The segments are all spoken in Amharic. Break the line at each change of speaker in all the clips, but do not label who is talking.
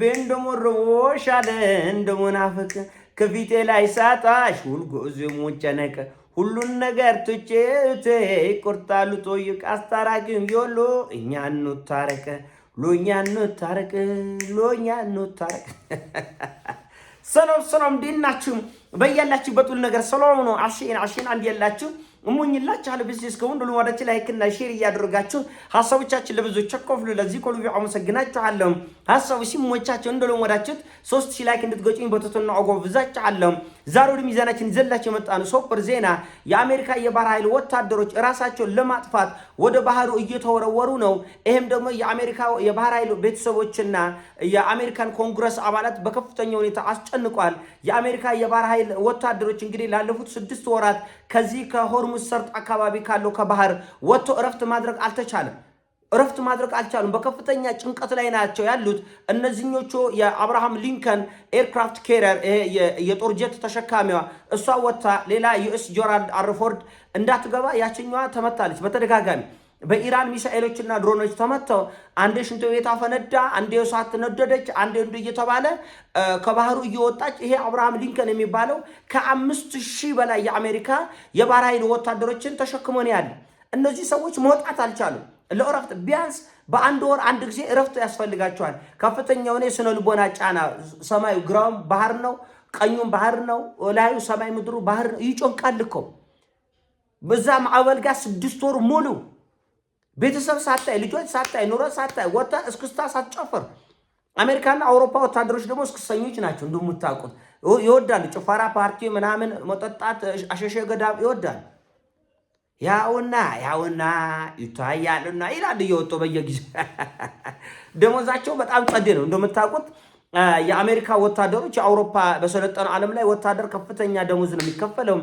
በእንደሞሮሽ አለ እንደሞናፍቅ ከፊቴ ላይ ሳጣሽ ሁልጊዜ ሙጨነቅ ሁሉን ነገር ትቼ ይቆርጣሉ ጦይቅ አስታራቂም ቢሆን እኛ እንታረቅ ሎኛ እንታረቅ ሎኛ እንታረቅ። ሰላም እንዴናችሁ? በያላችሁበት ሁሉ ነገር ሰላም ነው። አሽን አንድ ያላችሁ እሙኝላችኋለሁ። ቢዝነስ ከሁሉ ወዳችሁ ላይክና ሼር እያደረጋችሁ ሐሳቦቻችን ለብዙዎች አካፍሉ። ለዚህ ሁሉ አመሰግናችኋለሁ። ሐሳቡ ሲሞቻችሁ እንደው ወዳችሁት 3000 ላይክ እንድትገጩኝ በተተና አጎብዛችኋለሁ። ዛሬ ወደ ሚዛናችን ዘላችሁ የመጣነው ሱፐር ዜና የአሜሪካ የባህር ኃይል ወታደሮች ራሳቸውን ለማጥፋት ወደ ባህሩ እየተወረወሩ ነው። ይሄም ደግሞ የአሜሪካ የባህር ኃይል ቤተሰቦችና የአሜሪካን ኮንግረስ አባላት በከፍተኛ ሁኔታ አስጨንቋል። የአሜሪካ የባህር ኃይል ወታደሮች እንግዲህ ላለፉት 6 ወራት ከዚህ ከሆርሙዝ ሰርጥ አካባቢ ካለው ከባህር ወጥቶ እረፍት ማድረግ አልቻሉም። በከፍተኛ ጭንቀት ላይ ናቸው ያሉት። እነዚህኞቹ የአብርሃም ሊንከን ኤርክራፍት ካሪየር የጦር ጀት ተሸካሚዋ እሷ ወጥታ ሌላ ዩኤስ ጀራልድ አር ፎርድ እንዳትገባ ያችኛዋ ተመታለች። በተደጋጋሚ በኢራን ሚሳኤሎችና ድሮኖች ተመተው አንዴ ሽንት ቤት አፈነዳ፣ አንዴ እሳት ነደደች፣ አንዴ እየተባለ ከባህሩ እየወጣች ይሄ አብርሃም ሊንከን የሚባለው ከ5000 በላይ የአሜሪካ የባህር ኃይል ወታደሮችን ተሸክሞ ነው ያለ። እነዚህ ሰዎች መውጣት አልቻሉም። ለእረፍት ቢያንስ በአንድ ወር አንድ ጊዜ እረፍት ያስፈልጋቸዋል። ከፍተኛ የሆነ የስነ ልቦና ጫና። ሰማዩ ግራውም ባህር ነው፣ ቀኙም ባህር ነው፣ ላዩ ሰማይ ምድሩ ባህር ነው። ይጮንቃል እኮ በዛ ማዕበል ጋር 6 ወር ሙሉ ቤተሰብ ሳታይ፣ ልጆች ሳታይ፣ ኑሮ ሳታይ፣ ወጣ እስክስታ ሳትጨፍር። አሜሪካና አውሮፓ ወታደሮች ደግሞ እስክሰኞች ናቸው እንደምታውቁት። ይወዳሉ ጭፈራ፣ ፓርቲ ምናምን መጠጣት፣ አሸሸ ገዳም ይወዳሉ። ያውና ይታያልና ይላል እየወጡ በየጊዜው ደሞዛቸው በጣም ጸዴ ነው እንደምታውቁት። የአሜሪካ ወታደሮች የአውሮፓ በሰለጠነው ዓለም ላይ ወታደር ከፍተኛ ደሞዝ ነው የሚከፈለው።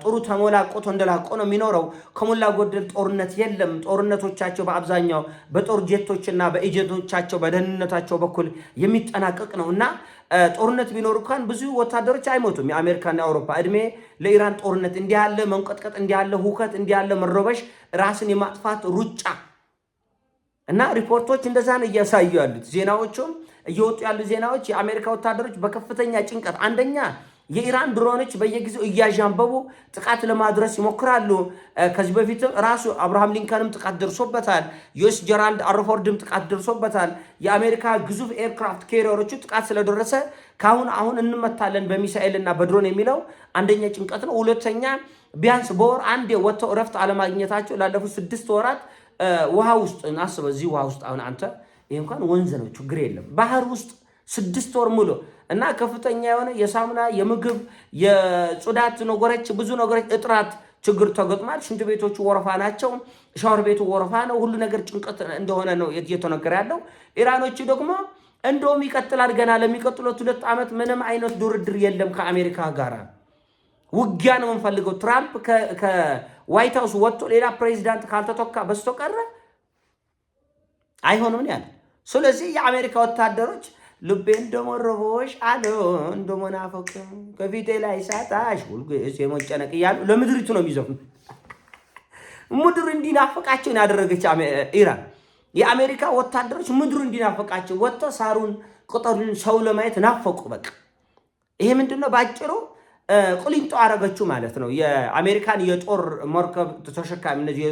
ጥሩ ተሞላቆ ተንደላቆ ነው የሚኖረው። ከሞላ ጎደል ጦርነት የለም። ጦርነቶቻቸው በአብዛኛው በጦር ጄቶችና በኤጀንቶቻቸው በደህንነታቸው በኩል የሚጠናቀቅ ነው እና ጦርነት ቢኖር እንኳን ብዙ ወታደሮች አይሞቱም። የአሜሪካና የአውሮፓ እድሜ ለኢራን ጦርነት እንዲህ ያለ መንቀጥቀጥ፣ እንዲህ ያለ ሁከት፣ እንዲህ ያለ መረበሽ፣ ራስን የማጥፋት ሩጫ እና ሪፖርቶች እንደዛ ነው እያሳዩ ያሉት። ዜናዎቹም እየወጡ ያሉ ዜናዎች የአሜሪካ ወታደሮች በከፍተኛ ጭንቀት፣ አንደኛ የኢራን ድሮኖች በየጊዜው እያዣንበቡ ጥቃት ለማድረስ ይሞክራሉ። ከዚህ በፊትም ራሱ አብርሃም ሊንከንም ጥቃት ደርሶበታል። ዩኤስ ጀራልድ አር ፎርድም ጥቃት ደርሶበታል። የአሜሪካ ግዙፍ ኤርክራፍት ካሪየሮቹ ጥቃት ስለደረሰ አሁን እንመታለን በሚሳኤልና በድሮን የሚለው አንደኛ ጭንቀት ነው። ሁለተኛ ቢያንስ በወር አንዴ ወጥተው እረፍት አለማግኘታቸው ላለፉት 6 ወራት ውሃ ውስጥ አስበው። እዚህ ውሃ ውስጥ አሁን አንተ ይሄ እንኳን ወንዝ ነው ችግር የለም፣ ባህር ውስጥ 6 ወር ሙሉ እና ከፍተኛ የሆነ የሳሙና የምግብ የጽዳት ነገሮች ብዙ ነገሮች እጥራት ችግር ተገጥሟል። ሽንት ቤቶቹ ወረፋ ናቸው፣ ሻወር ቤቱ ወረፋ ነው። ሁሉ ነገር ጭንቀት እንደሆነ ነው እየተነገረ ያለው። ኢራኖቹ ደግሞ እንደውም ይቀጥላል ገና ለሚቀጥሉት 2 ዓመት ምንም አይነት ድርድር የለም ከአሜሪካ ጋር ውጊያ ነው የምንፈልገው። ትራምፕ ከዋይት ሃውስ ወጥቶ ሌላ ፕሬዚዳንት ካልተተካ በስተቀር አይሆንም ያለ። ስለዚህ የአሜሪካ ወታደሮች ልቤ እንደሞረቦሽ አለ እንደሞናፈቅ ከፊቴ ላይ ሳጣሽ ሁልጊዜ የመጨነቅ እያሉ ለምድሪቱ ነው የሚዘፍኑ። ምድር እንዲናፈቃቸው ያደረገች ኢራን። የአሜሪካ ወታደሮች ምድሩ እንዲናፈቃቸው ወጥተው ሳሩን፣ ቅጠሉን፣ ሰው ለማየት ናፈቁ። በቃ ይሄ ምንድነው ባጭሩ ቁሊንጦ አረገችው ማለት ነው። የአሜሪካን የጦር መርከብ ተሸካሚ እነዚህ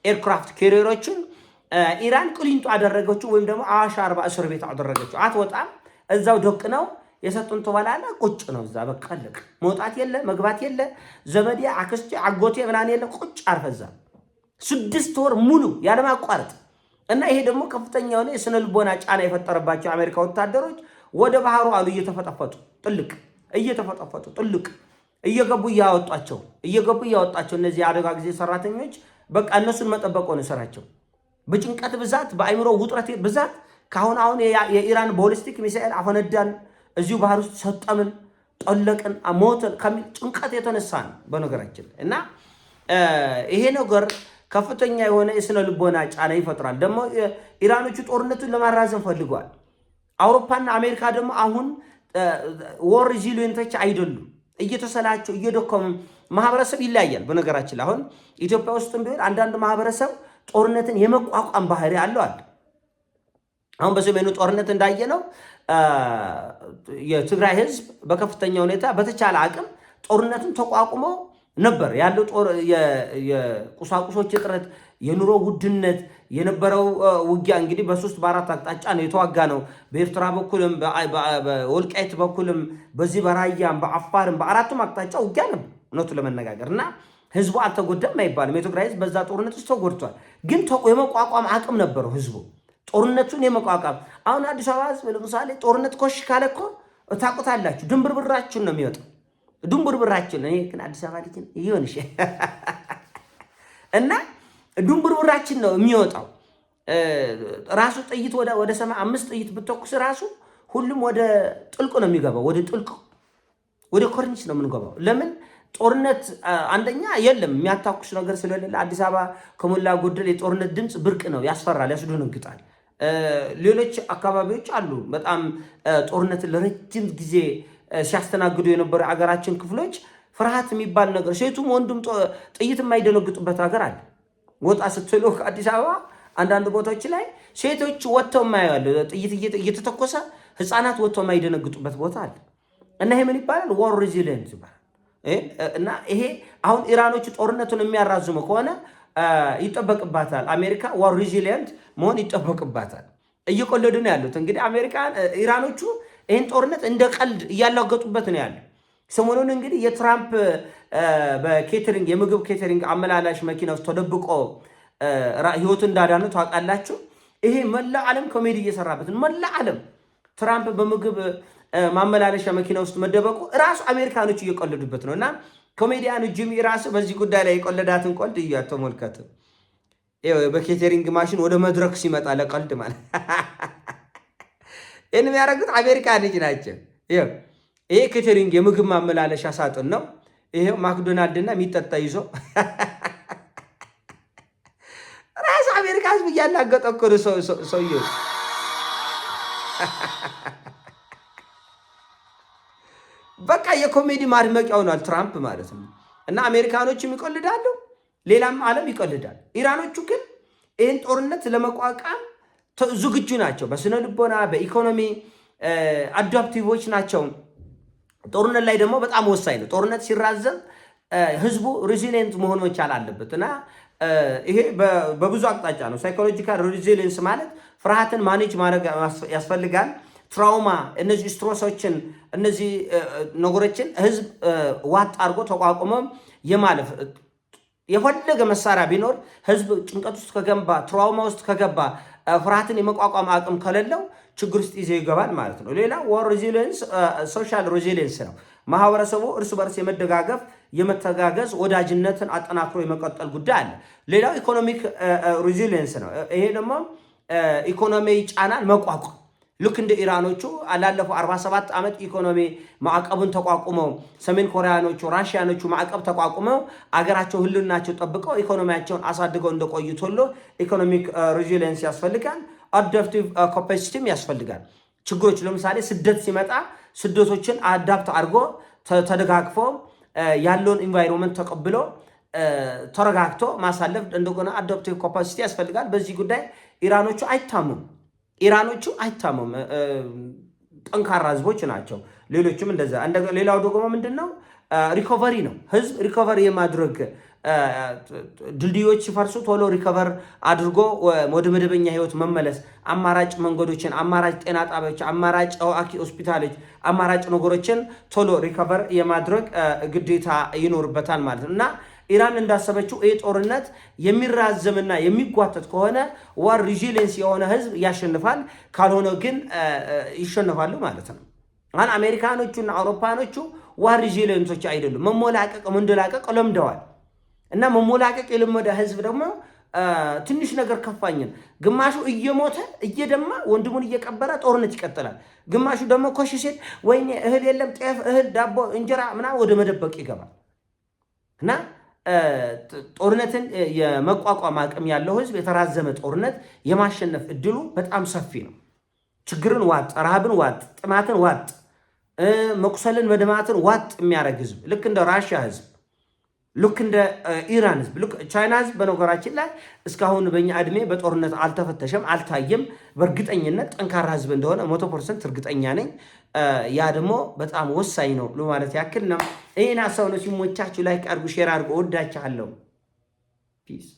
ኤርክራፍት ካሪየሮችን ኢራን ቁሊንጦ አደረገችው፣ ወይም ደግሞ አዋሽ 40 እስር ቤት አደረገችው። አትወጣም፣ እዛው ደቅ ነው የሰጡን ተባላላ ቁጭ ነው እዛ። በቃ ለቅ መውጣት የለ መግባት የለ ዘመዴ አክስቴ አጎቴ ምናምን የለ ቁጭ አርፈዛ 6 ወር ሙሉ ያለማቋረጥ እና ይሄ ደግሞ ከፍተኛ የሆነ የስነ ልቦና ጫና የፈጠረባቸው የአሜሪካ ወታደሮች ወደ ባህሩ አሉ እየተፈጠፈጡ ጥልቅ እየገቡ እያወጧቸው እነዚህ አደጋ ጊዜ ሰራተኞች በቃ እነሱን መጠበቅ ነው ስራቸው። በጭንቀት ብዛት በአይምሮ ውጥረት ብዛት አሁን የኢራን ቦሊስቲክ ሚሳኤል አፈነዳን፣ እዚሁ ባህር ውስጥ ሰጠምን፣ ጠለቅን፣ ሞተን ከሚል ጭንቀት የተነሳ ነው በነገራችን እና ይሄ ነገር ከፍተኛ የሆነ የስነ ልቦና ጫና ይፈጥራል። ደግሞ ኢራኖቹ ጦርነቱን ለማራዘም ፈልገዋል። አውሮፓና አሜሪካ ደግሞ አሁን ወር ሪዚሊየንቶች አይደሉም፣ እየተሰላቸው እየደከሙ ማህበረሰብ ይለያያል። በነገራችን አሁን ኢትዮጵያ ውስጥም ቢሆን አንዳንድ ማህበረሰብ ጦርነትን የመቋቋም ባህሪ አለው። አሁን በሰሜኑ ጦርነት እንዳየነው የትግራይ ህዝብ በከፍተኛ ሁኔታ በተቻለ አቅም ጦርነቱን ተቋቁሞ ነበር ያለው። የቁሳቁሶች እጥረት፣ የኑሮ ውድነት የነበረው ውጊያ እንግዲህ በሶስት በአራት አቅጣጫ ነው የተዋጋ ነው። በኤርትራ በኩልም በወልቃይት በኩልም በዚህ በራያም በአፋርም በአራቱም አቅጣጫ ውጊያ ነበር እውነቱ ለመነጋገር እና ህዝቡ አልተጎዳም አይባልም። የትግራይ ህዝብ በዛ ጦርነት ውስጥ ተጎድቷል። ግን የመቋቋም አቅም ነበረው ህዝቡ ጦርነቱን የመቋቋም። አሁን አዲስ አበባ ህዝብ ለምሳሌ ጦርነት ኮሽ ካለ እኮ ታውቁታላችሁ፣ ድንብርብራችን ነው የሚወጣው። ድንብርብራችን እኔ ግን አዲስ አበባ ልጅ ይሆንሽ እና ድንብርብራችን ነው የሚወጣው። ራሱ ጥይት ወደ ሰማይ 5 ጥይት ብትተኩስ ራሱ ሁሉም ወደ ጥልቁ ነው የሚገባው። ወደ ጥልቁ ወደ ኮርኒስ ነው የምንገባው። ለምን ጦርነት አንደኛ የለም የሚያታኩስ ነገር ስለሌለ። አዲስ አበባ ከሞላ ጎደል የጦርነት ድምፅ ብርቅ ነው፣ ያስፈራል፣ ያስደነግጣል። ሌሎች አካባቢዎች አሉ በጣም ጦርነትን ለረጅም ጊዜ ሲያስተናግዱ የነበሩ የሀገራችን ክፍሎች ፍርሃት የሚባል ነገር ሴቱም ወንዱም ጥይት የማይደነግጡበት ሀገር አለ። ወጣ ስትሉ ከአዲስ አበባ አንዳንድ ቦታዎች ላይ ሴቶች ወጥተው የማያሉ ጥይት እየተተኮሰ ህፃናት ወጥተው የማይደነግጡበት ቦታ አለ እና ይሄ ምን ይባላል? ዋር ሬዚሊየንስ ይባላል። እና ይሄ አሁን ኢራኖቹ ጦርነቱን የሚያራዝሙ ከሆነ ይጠበቅባታል። አሜሪካ ዋር ሬዚሊየንት መሆን ይጠበቅባታል። እየቆለዱ ነው ያሉት እንግዲህ ኢራኖቹ ይህን ጦርነት እንደ ቀልድ እያላገጡበት ነው ያለው። ሰሞኑን እንግዲህ የትራምፕ በኬተሪንግ የምግብ ኬተሪንግ አመላላሽ መኪና ውስጥ ተደብቆ ህይወቱ እንዳዳኑ ታውቃላችሁ። ይሄ መላ ዓለም ኮሜዲ እየሰራበት ነው። መላ ዓለም ትራምፕ በምግብ ማመላለሻ መኪና ውስጥ መደበቁ ራሱ አሜሪካኖች እየቆለዱበት ነው እና ኮሜዲያኑ ጂሚ ራሱ በዚህ ጉዳይ ላይ የቆለዳትን ቆልድ እያተመልከት በኬተሪንግ ማሽን ወደ መድረክ ሲመጣ ለቀልድ ማለት ይህን የሚያደርጉት አሜሪካኖች ናቸው። ይሄ ኬተሪንግ የምግብ ማመላለሻ ሳጥን ነው። ይሄ ማክዶናልድ እና የሚጠጣ ይዞ ራሱ አሜሪካ ህዝብ እያላገጠ እኮ ነው ሰውዬው። በቃ የኮሜዲ ማድመቂያ ሆኗል ትራምፕ ማለት ነው። እና አሜሪካኖችም ይቆልዳሉ፣ ሌላም ዓለም ይቆልዳል። ኢራኖቹ ግን ይህን ጦርነት ለመቋቋም ዝግጁ ናቸው። በስነ ልቦና በኢኮኖሚ አዳፕቲቮች ናቸው። ጦርነት ላይ ደግሞ በጣም ወሳኝ ነው። ጦርነት ሲራዘም ህዝቡ ሬዚሊየንት መሆን መቻል አለበት እና ይሄ በብዙ አቅጣጫ ነው። ሳይኮሎጂካል ሬዚሊየንስ ማለት ፍርሃትን ማኔጅ ማድረግ ያስፈልጋል። ትራውማ፣ እነዚህ ስትሮሶችን፣ እነዚህ ነገሮችን ህዝብ ዋጥ አድርጎ ተቋቁሞ የማለፍ የፈለገ መሳሪያ ቢኖር ህዝብ ጭንቀት ውስጥ ከገባ፣ ትራውማ ውስጥ ከገባ፣ ፍርሃትን የመቋቋም አቅም ከሌለው ችግር ውስጥ ይዘው ይገባል ማለት ነው። ሌላ ዋር ሬዚሊየንስ ሶሻል ሬዚሊየንስ ነው። ማህበረሰቡ እርስ በርስ የመደጋገፍ የመተጋገዝ ወዳጅነትን አጠናክሮ የመቀጠል ጉዳይ አለ። ሌላው ኢኮኖሚክ ሬዚሊየንስ ነው። ይሄ ደግሞ ኢኮኖሚ ጫናን መቋቋም ልክ እንደ ኢራኖቹ ላለፈው 47 ዓመት ኢኮኖሚ ማዕቀቡን ተቋቁመው ሰሜን ኮሪያኖቹ፣ ራሽያኖቹ ማዕቀብ ተቋቁመው አገራቸው ህልውናቸው ጠብቀው ኢኮኖሚያቸውን አሳድገው እንደቆዩት ሁሉ ኢኮኖሚክ ሬዚሊየንስ ያስፈልጋል። አዳፕቲቭ ካፓሲቲም ያስፈልጋል። ችግሮች ለምሳሌ ስደት ሲመጣ ስደቶችን አዳፕት አድርጎ ተደጋግፎ ያለውን ኢንቫይሮንመንት ተቀብሎ ተረጋግቶ ማሳለፍ እንደገና አዳፕቲቭ ካፓሲቲ ያስፈልጋል። በዚህ ጉዳይ ኢራኖቹ አይታሙም። ጠንካራ ህዝቦች ናቸው። ሌሎችም እንደዛ። ሌላው ደግሞ ምንድነው? ሪኮቨሪ ነው። ህዝብ ሪኮቨሪ የማድረግ ድልድዮች ሲፈርሱ ቶሎ ሪከቨር አድርጎ ወደ መደበኛ ህይወት መመለስ፣ አማራጭ መንገዶችን፣ አማራጭ ጤና ጣቢያዎች፣ አማራጭ ሆስፒታሎች፣ አማራጭ ነገሮችን ቶሎ ሪከቨር የማድረግ ግዴታ ይኖርበታል ማለት ነው እና ኢራን እንዳሰበችው ይህ ጦርነት የሚራዘምና የሚጓተት ከሆነ ዋር ሬዚሊየንስ የሆነ ህዝብ ያሸንፋል፣ ካልሆነ ግን ይሸነፋሉ ማለት ነው። አሁን አሜሪካኖቹና አውሮፓኖቹ ዋር ሬዚሊየንሶች አይደሉም። መሞላቀቅ መንደላቀቅ ለምደዋል እና መሞላቀቅ የለመደ ህዝብ ደግሞ ትንሽ ነገር ከፋኝን ግማሹ እየሞተ እየደማ ወንድሙን እየቀበረ ጦርነት ይቀጥላል። ግማሹ ደግሞ ኮሽ ሲል ወይኔ እህል የለም ጤፍ፣ እህል፣ ዳቦ፣ እንጀራ ምናምን ወደ መደበቅ ይገባል እና ጦርነትን የመቋቋም አቅም ያለው ህዝብ የተራዘመ ጦርነት የማሸነፍ እድሉ በጣም ሰፊ ነው። ችግርን ዋጥ፣ ረሃብን ዋጥ፣ ጥማትን ዋጥ፣ መቁሰልን መድማትን ዋጥ የሚያደርግ ህዝብ ልክ እንደ ራሽያ ህዝብ ልክ እንደ ኢራን ህዝብ ልክ ቻይና ህዝብ በነገራችን ላይ እስካሁን በእኛ እድሜ በጦርነት አልተፈተሸም፣ አልታየም። በእርግጠኝነት ጠንካራ ህዝብ እንደሆነ 100% እርግጠኛ ነኝ። ያ ደግሞ በጣም ወሳኝ ነው ለማለት ያክል ነው። ይህን ሀሳብ ነው። ሲሞቻችሁ ላይክ አድርጉ፣ ሼር አድርጉ። ወዳችኋለሁ። ፒስ